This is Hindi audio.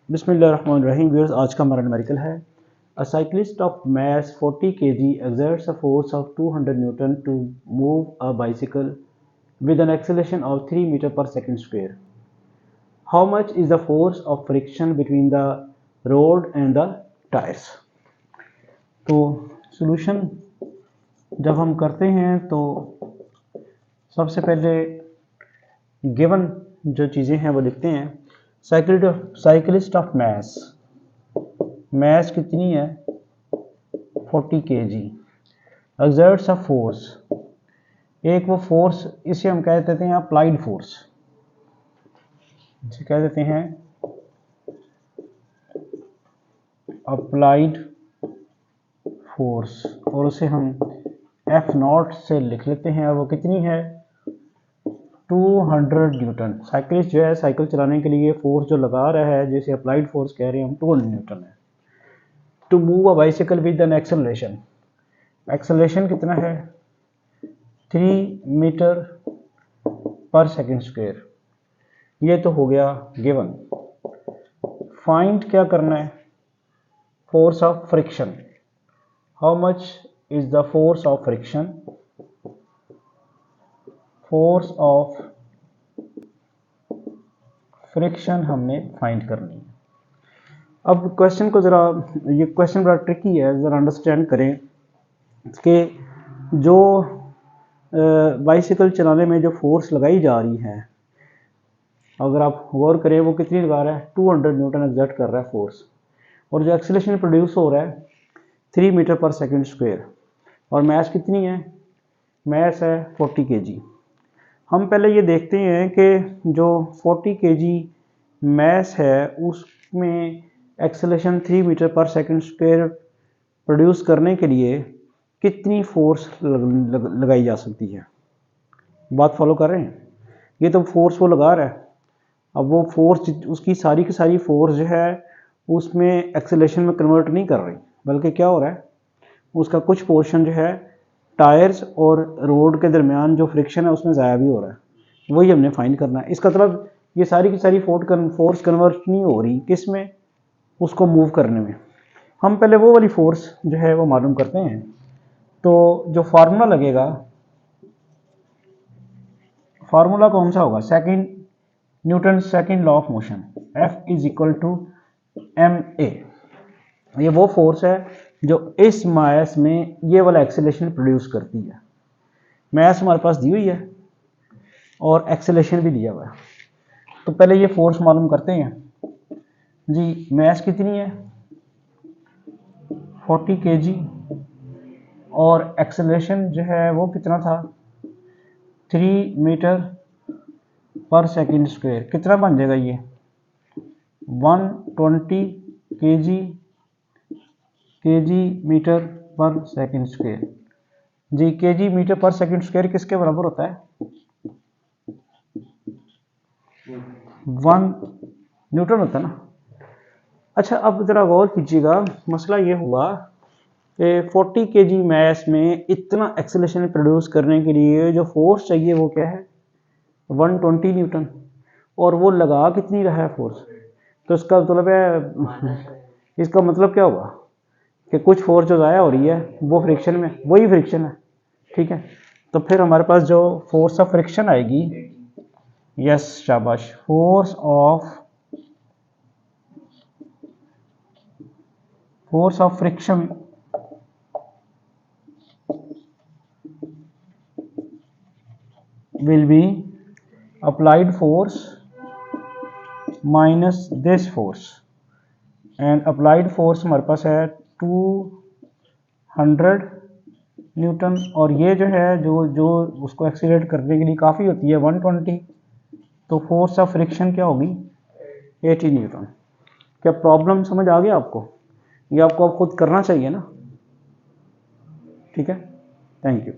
बिस्मिल्लाहिर्रहमानिर्रहीम व्यूअर्स, आज का हमारा न्यूमेरिकल है। अ cyclist of mass 40 kg exerts a force of 200 Newton to move a bicycle with an acceleration of 3 meter per second square. How much is the force of friction between the road and the tires? तो सॉल्यूशन जब हम करते हैं तो सबसे पहले गिवन जो चीज़ें हैं वो लिखते हैं। साइकिलिस्ट ऑफ मैस कितनी है 40 kg, एक्सर्ट्स अ फोर्स, एक वो फोर्स इसे हम कह देते हैं अप्लाइड फोर्स, इसे कह देते हैं अप्लाइड फोर्स और उसे हम F0 से लिख लेते हैं और वो कितनी है 200 न्यूटन। साइकिलिस्ट जो है साइकिल चलाने के लिए फोर्स जो लगा रहा है जिसे अप्लाइड फोर्स कह रहे हैं हम 200 न्यूटन है। To move a bicycle with an acceleration, acceleration कितना है 3 मीटर पर सेकेंड स्क्वायर। ये तो हो गया गिवन। फाइंड क्या करना है force of friction, how much is the force of friction, force of friction हमने फाइंड करनी है। अब क्वेश्चन को ज़रा, ये क्वेश्चन बड़ा ट्रिकी है, ज़रा अंडरस्टैंड करें कि जो बाइसिकल चलाने में जो फोर्स लगाई जा रही है, अगर आप गौर करें वो कितनी लगा रहा है 200 न्यूटन एक्सर्ट कर रहा है फोर्स, और जो एक्सेलरेशन प्रोड्यूस हो रहा है 3 मीटर पर सेकंड स्क्वायर, और मैस कितनी है, मैस है 40 kg। हम पहले ये देखते हैं कि जो 40 kg मैस है उसमें एक्सेलरेशन 3 मीटर पर सेकंड स्क्वायर प्रोड्यूस करने के लिए कितनी फोर्स लगाई जा सकती है। बात फॉलो कर रहे हैं? ये तो फोर्स वो लगा रहा है, अब वो फोर्स उसकी सारी की सारी फोर्स जो है उसमें एक्सेलरेशन में कन्वर्ट नहीं कर रही, बल्कि क्या हो रहा है उसका कुछ पोर्शन जो है टायर्स और रोड के दरमियान जो फ्रिक्शन है उसमें ज़ाया भी हो रहा है, वही हमने फाइंड करना है। इसका मतलब ये सारी की सारी फोर्स कन्वर्ट नहीं हो रही, किस में, उसको मूव करने में। हम पहले वो वाली फोर्स जो है वो मालूम करते हैं। तो जो फार्मूला लगेगा, फार्मूला कौन सा होगा, second Newton second law of motion, F is equal to ma। ये वो फोर्स है जो इस मास में ये वाला एक्सेलरेशन प्रोड्यूस करती है। मास हमारे पास दी हुई है और एक्सेलरेशन भी दिया हुआ है, तो पहले ये फोर्स मालूम करते हैं जी। मास कितनी है 40 kg और एक्सेलरेशन जो है वो कितना था 3 मीटर पर सेकंड स्क्वायर। कितना बन जाएगा ये 120 kg मीटर पर सेकंड स्क्वायर। जी kg मीटर पर सेकंड स्क्वायर किसके बराबर होता है 1 न्यूटन होता है ना। अच्छा, अब जरा गौर कीजिएगा, मसला ये हुआ कि 40 kg मास में इतना एक्सेलरेशन प्रोड्यूस करने के लिए जो फोर्स चाहिए वो क्या है 120 न्यूटन, और वो लगा कितनी रहा है फोर्स। तो इसका मतलब है इसका मतलब क्या होगा कि कुछ फोर्स जो ज़ाया हो रही है वो फ्रिक्शन में, वही फ्रिक्शन है, ठीक है। तो फिर हमारे पास जो फोर्स ऑफ फ्रिक्शन आएगी, यस शाबाश, force of friction will be applied force minus this force, and applied force हमारे पास है 200 न्यूटन, और ये जो है जो उसको एक्सीलरेट करने के लिए काफ़ी होती है 120, तो फोर्स ऑफ फ्रिक्शन क्या होगी 80 न्यूटन। क्या प्रॉब्लम समझ आ गया आपको? ये आपको अब खुद करना चाहिए ना, ठीक है। Thank you.